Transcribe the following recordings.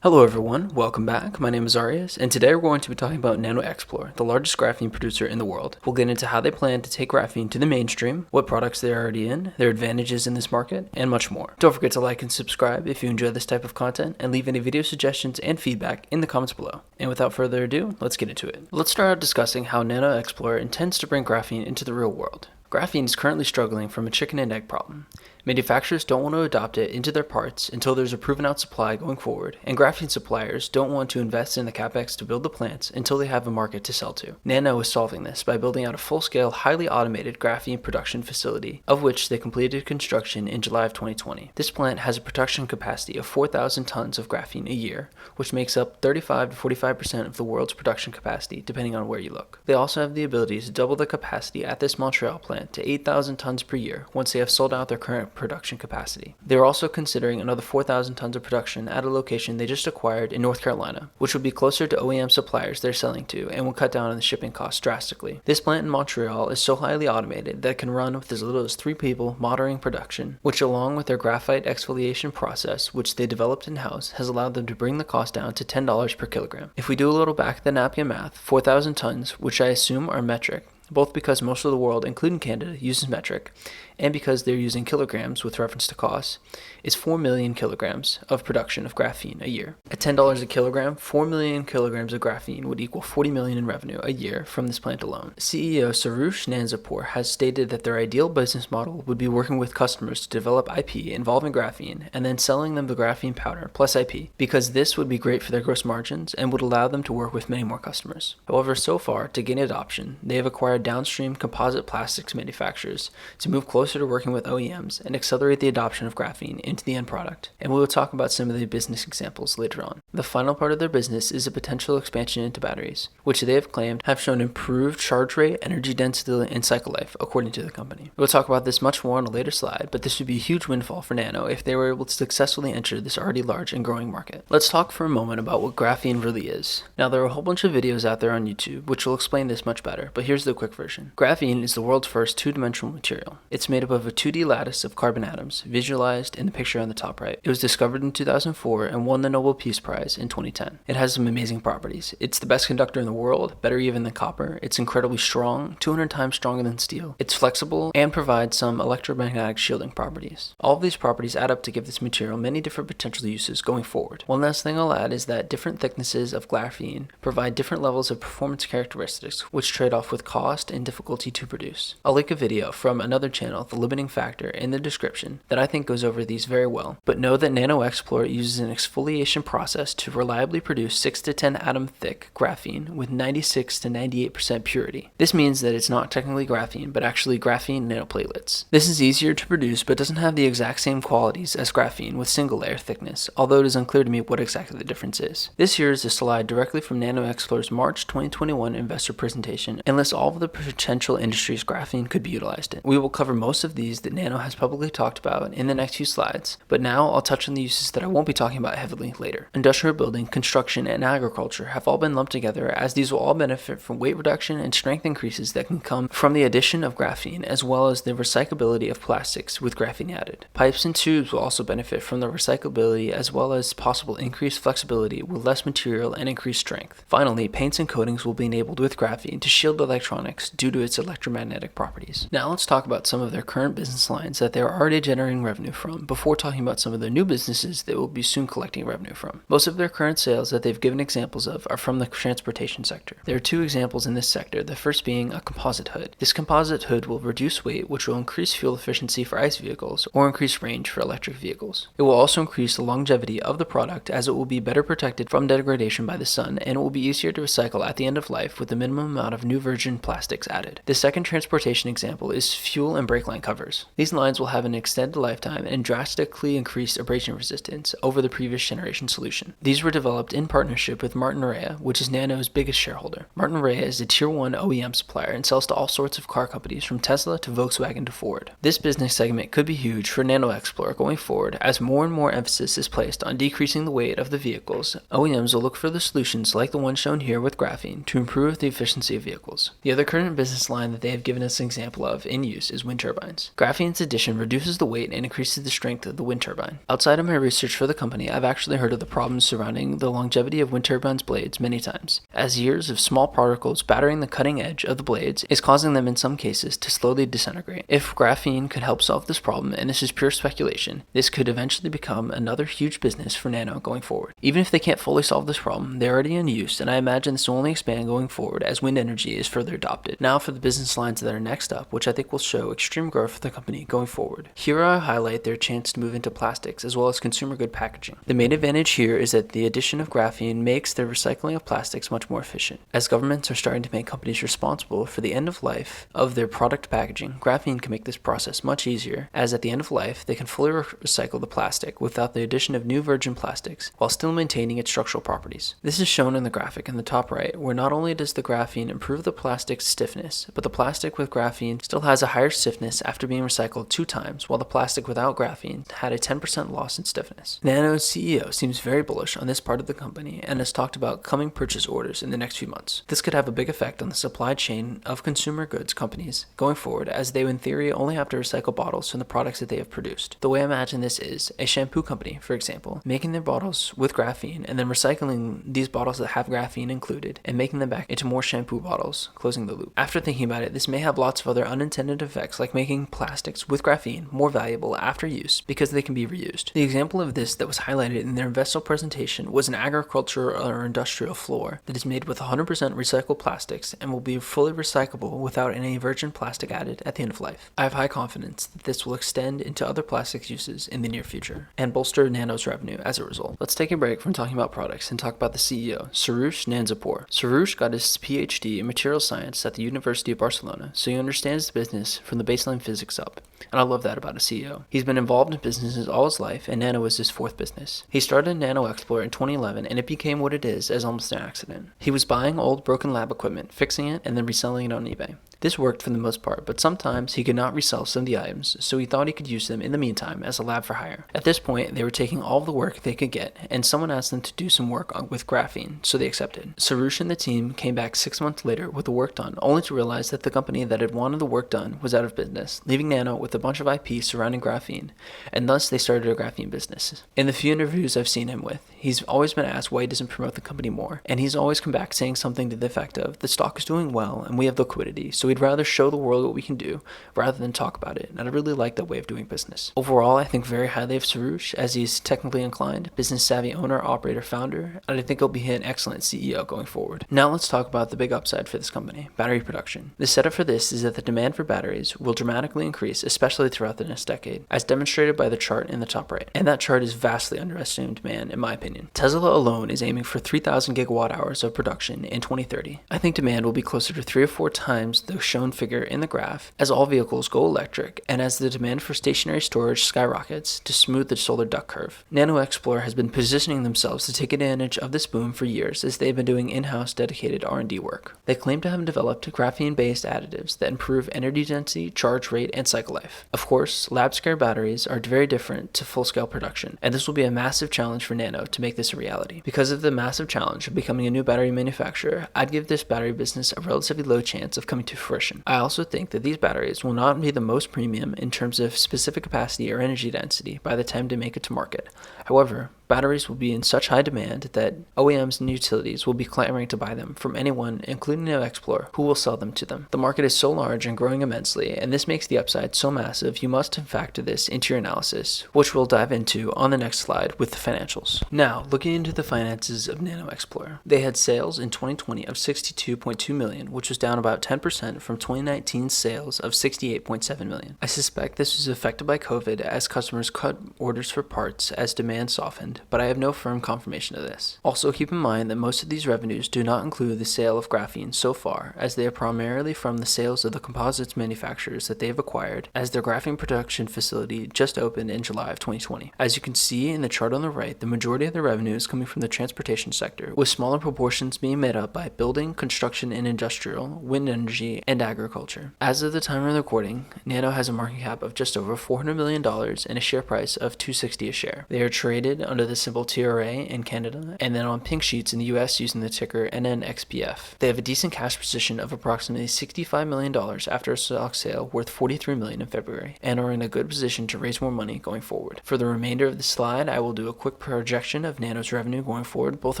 Hello everyone, welcome back. My name is Arias, and today we're going to be talking about NanoXPLore, the largest graphene producer in the world. We'll get into how they plan to take graphene to the mainstream, what products they're already in, their advantages in this market, and much more. Don't forget to like and subscribe if you enjoy this type of content, and leave any video suggestions and feedback in the comments below. And without further ado, let's get into it. Let's start out discussing how NanoXPLore intends to bring graphene into the real world. Graphene is currently struggling from a chicken and egg problem. Manufacturers don't want to adopt it into their parts until there's a proven out supply going forward, and graphene suppliers don't want to invest in the capex to build the plants until they have a market to sell to. Nano is solving this by building out a full-scale, highly automated graphene production facility, of which they completed construction in July of 2020. This plant has a production capacity of 4,000 tons of graphene a year, which makes up 35 to 45% of the world's production capacity, depending on where you look. They also have the ability to double the capacity at this Montreal plant to 8,000 tons per year once they have sold out their current production capacity. They are also considering another 4,000 tons of production at a location they just acquired in North Carolina, which would be closer to OEM suppliers they're selling to and will cut down on the shipping costs drastically. This plant in Montreal is so highly automated that it can run with as little as 3 people monitoring production, which along with their graphite exfoliation process, which they developed in-house, has allowed them to bring the cost down to $10 per kilogram. If we do a little back of the napkin math, 4,000 tons, which I assume are metric, both because most of the world, including Canada, uses metric, and because they're using kilograms with reference to costs, is 4 million kilograms of production of graphene a year. At $10 a kilogram, 4 million kilograms of graphene would equal $40 million in revenue a year from this plant alone. CEO Sarush Nanzapur has stated that their ideal business model would be working with customers to develop IP involving graphene and then selling them the graphene powder plus IP, because this would be great for their gross margins and would allow them to work with many more customers. However, so far, to gain adoption, they have acquired downstream composite plastics manufacturers to move closer to working with OEMs and accelerate the adoption of graphene into the end product, and we will talk about some of the business examples later on. The final part of their business is a potential expansion into batteries, which they have claimed have shown improved charge rate, energy density, and cycle life, according to the company. We'll talk about this much more on a later slide, but this would be a huge windfall for Nano if they were able to successfully enter this already large and growing market. Let's talk for a moment about what graphene really is. Now, there are a whole bunch of videos out there on YouTube which will explain this much better, but here's the quick version. Graphene is the world's first two-dimensional material. It's made up of a 2D lattice of carbon atoms, visualized in the picture on the top right. It was discovered in 2004 and won the Nobel Peace Prize in 2010. It has some amazing properties. It's the best conductor in the world, better even than copper. It's incredibly strong, 200 times stronger than steel. It's flexible and provides some electromagnetic shielding properties. All of these properties add up to give this material many different potential uses going forward. One last thing I'll add is that different thicknesses of graphene provide different levels of performance characteristics, which trade off with cost and difficulty to produce. I'll link a video from another channel, The Limiting Factor, in the description that I think goes over these very well, but know that NanoXPLore uses an exfoliation process to reliably produce 6 to 10 atom thick graphene with 96 to 98% purity. This means that it's not technically graphene, but actually graphene nanoplatelets. This is easier to produce but doesn't have the exact same qualities as graphene with single layer thickness, although it is unclear to me what exactly the difference is. This here is a slide directly from NanoXPLORE's March 2021 investor presentation and lists all of the potential industries graphene could be utilized in. We will cover most of these that Nano has publicly talked about in the next few slides, but now I'll touch on the uses that I won't be talking about heavily later. Industrial building, construction, and agriculture have all been lumped together, as these will all benefit from weight reduction and strength increases that can come from the addition of graphene, as well as the recyclability of plastics with graphene added. Pipes and tubes will also benefit from the recyclability, as well as possible increased flexibility with less material and increased strength. Finally, paints and coatings will be enabled with graphene to shield electronics due to its electromagnetic properties. Now let's talk about some of their current business lines that they are already generating revenue from, before talking about some of their new businesses that will be soon collecting revenue from. Most of their current sales that they've given examples of are from the transportation sector. There are 2 examples in this sector, the first being a composite hood. This composite hood will reduce weight, which will increase fuel efficiency for ICE vehicles or increase range for electric vehicles. It will also increase the longevity of the product, as it will be better protected from degradation by the sun, and it will be easier to recycle at the end of life with the minimum amount of new virgin plastics added. The second transportation example is fuel and brake line covers. These lines will have an extended lifetime and drastically increased abrasion resistance over the previous generation solution. These were developed in partnership with Martin, which is Nano's biggest shareholder. Martin is a tier 1 OEM supplier and sells to all sorts of car companies from Tesla to Volkswagen to Ford. This business segment could be huge for NanoXPLORE going forward, as more and more emphasis is placed on decreasing the weight of the vehicles. OEMs will look for the solutions like the one shown here with graphene to improve the efficiency of vehicles. The other current business line that they have given us an example of in use is wind turbines. turbines. Graphene's addition reduces the weight and increases the strength of the wind turbine. Outside of my research for the company, I've actually heard of the problems surrounding the longevity of wind turbines' blades many times, as years of small particles battering the cutting edge of the blades is causing them in some cases to slowly disintegrate. If graphene could help solve this problem, and this is pure speculation, this could eventually become another huge business for Nano going forward. Even if they can't fully solve this problem, they're already in use, and I imagine this will only expand going forward as wind energy is further adopted. Now for the business lines that are next up, which I think will show extreme growth for the company going forward. Here I highlight their chance to move into plastics as well as consumer good packaging. The main advantage here is that the addition of graphene makes their recycling of plastics much more efficient. As governments are starting to make companies responsible for the end of life of their product packaging, graphene can make this process much easier, as at the end of life they can fully recycle the plastic without the addition of new virgin plastics while still maintaining its structural properties. This is shown in the graphic in the top right, where not only does the graphene improve the plastic's stiffness, but the plastic with graphene still has a higher stiffness after being recycled 2 times, while the plastic without graphene had a 10% loss in stiffness. Nano's CEO seems very bullish on this part of the company and has talked about coming purchase orders in the next few months. This could have a big effect on the supply chain of consumer goods companies going forward, as they in theory only have to recycle bottles from the products that they have produced. The way I imagine this is a shampoo company, for example, making their bottles with graphene and then recycling these bottles that have graphene included and making them back into more shampoo bottles, closing the loop. After thinking about it, this may have lots of other unintended effects, like making plastics with graphene more valuable after use because they can be reused. The example of this that was highlighted in their investor presentation was an agricultural or industrial floor that is made with 100% recycled plastics and will be fully recyclable without any virgin plastic added at the end of life. I have high confidence that this will extend into other plastics uses in the near future and bolster Nano's revenue as a result. Let's take a break from talking about products and talk about the CEO, Soroush Nanzapour. Soroush got his PhD in material science at the University of Barcelona, so he understands the business from the baseline physics up. And I love that about a CEO. He's been involved in businesses all his life, and Nano is his 4th business. He started NanoXPLore in 2011, and it became what it is as almost an accident. He was buying old broken lab equipment, fixing it, and then reselling it on eBay. This worked for the most part, but sometimes he could not resell some of the items, so he thought he could use them in the meantime as a lab for hire. At this point, they were taking all of the work they could get, and someone asked them to do some work with graphene, so they accepted. Soroush and the team came back 6 months later with the work done, only to realize that the company that had wanted the work done was out of business, leaving Nano with a bunch of IP surrounding graphene, and thus they started a graphene business. In the few interviews I've seen him with, he's always been asked why he doesn't promote the company more, and he's always come back saying something to the effect of, the stock is doing well and we have liquidity, so we'd rather show the world what we can do rather than talk about it, and I really like that way of doing business. Overall, I think very highly of Soroush, as he's technically inclined, business savvy owner, operator, founder, and I think he'll be an excellent CEO going forward. Now let's talk about the big upside for this company, battery production. The setup for this is that the demand for batteries will dramatically increase, especially throughout the next decade, as demonstrated by the chart in the top right. And that chart is vastly underestimating demand, in my opinion. Tesla alone is aiming for 3,000 gigawatt hours of production in 2030. I think demand will be closer to 3 or 4 times the shown figure in the graph as all vehicles go electric and as the demand for stationary storage skyrockets to smooth the solar duck curve. NanoXPLore has been positioning themselves to take advantage of this boom for years, as they've been doing in-house dedicated R&D work. They claim to have developed graphene-based additives that improve energy density, charge rate, and cycle life. Of course, lab-scale batteries are very different to full-scale production, and this will be a massive challenge for Nano to make this a reality. Because of the massive challenge of becoming a new battery manufacturer, I'd give this battery business a relatively low chance of coming to fruition. I also think that these batteries will not be the most premium in terms of specific capacity or energy density by the time they make it to market. However, batteries will be in such high demand that OEMs and utilities will be clamoring to buy them from anyone, including NanoXPLore, who will sell them to them. The market is so large and growing immensely, and this makes the upside so massive, you must factor this into your analysis, which we'll dive into on the next slide with the financials. Now, looking into the finances of NanoXPLore. They had sales in 2020 of $62.2 million, which was down about 10% from 2019's sales of $68.7 million. I suspect this was affected by COVID as customers cut orders for parts as demand softened, but I have no firm confirmation of this. Also, keep in mind that most of these revenues do not include the sale of graphene so far, as they are primarily from the sales of the composites manufacturers that they have acquired, as their graphene production facility just opened in July of 2020. As you can see in the chart on the right, the majority of the revenue is coming from the transportation sector, with smaller proportions being made up by building, construction and industrial, wind energy, and agriculture. As of the time of the recording, Nano has a market cap of just over $400 million and a share price of $260 a share. They are traded under the the symbol TRA in Canada, and then on pink sheets in the US using the ticker NNXPF. They have a decent cash position of approximately $65 million after a stock sale worth $43 million in February, and are in a good position to raise more money going forward. For the remainder of the slide, I will do a quick projection of Nano's revenue going forward, both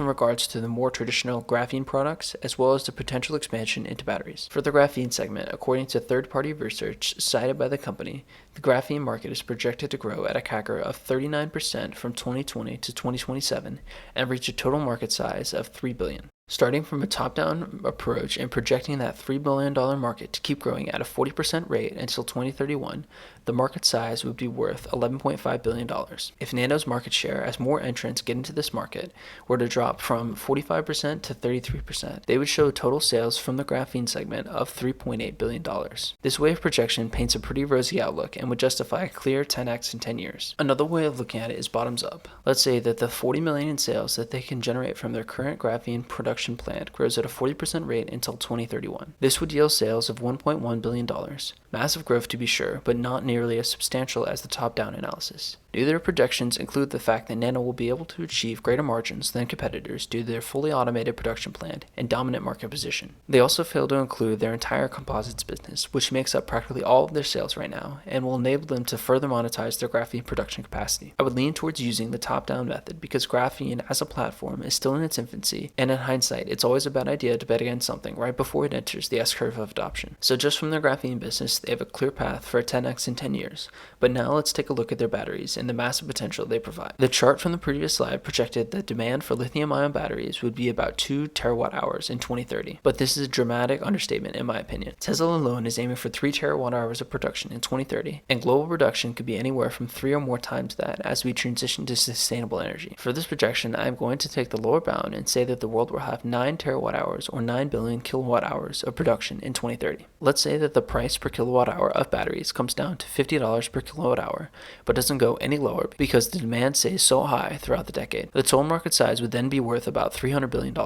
in regards to the more traditional graphene products as well as the potential expansion into batteries. For the graphene segment, according to third-party research cited by the company, the graphene market is projected to grow at a CAGR of 39% from 2020 to 2027 and reach a total market size of $3 billion. Starting from a top-down approach and projecting that $3 billion market to keep growing at a 40% rate until 2031, the market size would be worth $11.5 billion. If Nano's market share, as more entrants get into this market, were to drop from 45% to 33%, they would show total sales from the graphene segment of $3.8 billion. This way of projection paints a pretty rosy outlook and would justify a clear 10x in 10 years. Another way of looking at it is bottoms up. Let's say that the $40 million in sales that they can generate from their current graphene production plant grows at a 40% rate until 2031. This would yield sales of $1.1 billion. Massive growth to be sure, but not nearly as substantial as the top-down analysis. Neither projections include the fact that Nano will be able to achieve greater margins than competitors due to their fully automated production plant and dominant market position. They also fail to include their entire composites business, which makes up practically all of their sales right now, and will enable them to further monetize their graphene production capacity. I would lean towards using the top-down method because graphene as a platform is still in its infancy, and in hindsight, it's always a bad idea to bet against something right before it enters the S-curve of adoption. So just from their graphene business, they have a clear path for a 10x in 10 years. But now let's take a look at their batteries and the massive potential they provide. The chart from the previous slide projected that demand for lithium-ion batteries would be about 2 terawatt-hours in 2030, but this is a dramatic understatement in my opinion. Tesla alone is aiming for 3 terawatt-hours of production in 2030, and global production could be anywhere from 3 or more times that as we transition to sustainable energy. For this projection, I am going to take the lower bound and say that the world will have 9 terawatt-hours or 9 billion kilowatt-hours of production in 2030. Let's say that the price per kilowatt-hour of batteries comes down to $50 per kilowatt-hour, but doesn't go any lower because the demand stays so high throughout the decade. The total market size would then be worth about $300 billion.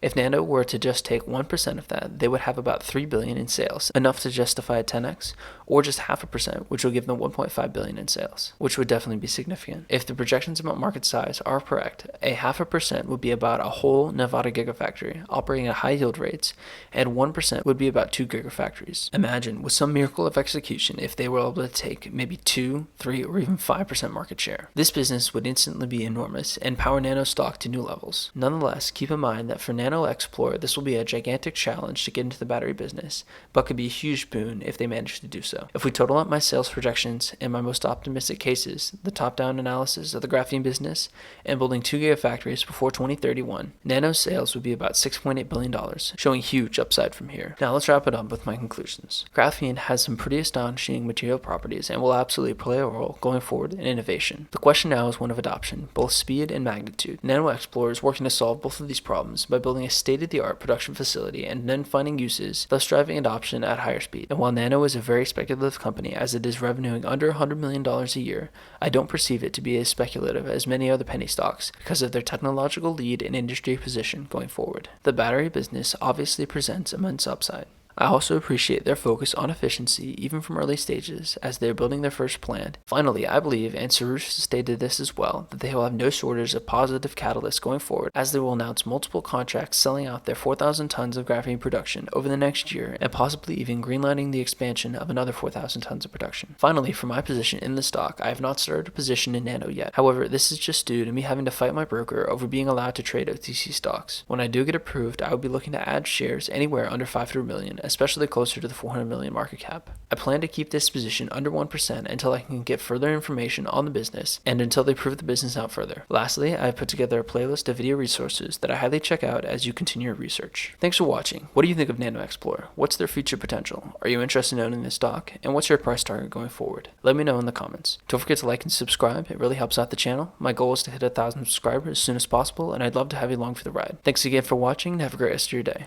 If Nano were to just take 1% of that, they would have about $3 billion in sales, enough to justify a 10x, or just 0.5%, which will give them $1.5 billion in sales, which would definitely be significant. If the projections about market size are correct, a 0.5% would be about a whole Nevada gigafactory operating at high yield rates, and 1% would be about 2 gigafactories. Imagine, with some miracle of execution, if they were able to take maybe 2, 3, or even 5% market share. This business would instantly be enormous and power Nano stock to new levels. Nonetheless, keep in mind that for NanoXPLore, this will be a gigantic challenge to get into the battery business, but could be a huge boon if they manage to do so. If we total up my sales projections and my most optimistic cases, the top-down analysis of the graphene business, and building 2 gigafactories before 2031, Nano's sales would be about $6.8 billion, showing huge upside from here. Now let's wrap it up with my conclusions. Graphene has some pretty astonishing material properties and will absolutely play a role going forward in innovation. The question now is one of adoption, both speed and magnitude. NanoXPLore is working to solve both of these problems by building a state-of-the-art production facility and then finding uses, thus driving adoption at higher speed. And while Nano is a very speculative company as it is revenuing under $100 million a year, I don't perceive it to be as speculative as many other penny stocks because of their technological lead and industry position going forward. The battery business obviously presents immense upside. I also appreciate their focus on efficiency even from early stages as they are building their first plant. Finally, I believe, and Sarush stated this as well, that they will have no shortage of positive catalysts going forward as they will announce multiple contracts selling out their 4,000 tons of graphene production over the next year and possibly even greenlighting the expansion of another 4,000 tons of production. Finally, for my position in the stock, I have not started a position in Nano yet. However, this is just due to me having to fight my broker over being allowed to trade OTC stocks. When I do get approved, I will be looking to add shares anywhere under 500 million, especially closer to the 400 million market cap. I plan to keep this position under 1% until I can get further information on the business and until they prove the business out further. Lastly, I have put together a playlist of video resources that I highly check out as you continue your research. Thanks for watching. What do you think of NanoXPLore? What's their future potential? Are you interested in owning this stock? And what's your price target going forward? Let me know in the comments. Don't forget to like and subscribe. It really helps out the channel. My goal is to hit 1,000 subscribers as soon as possible, and I'd love to have you along for the ride. Thanks again for watching and have a great rest of your day.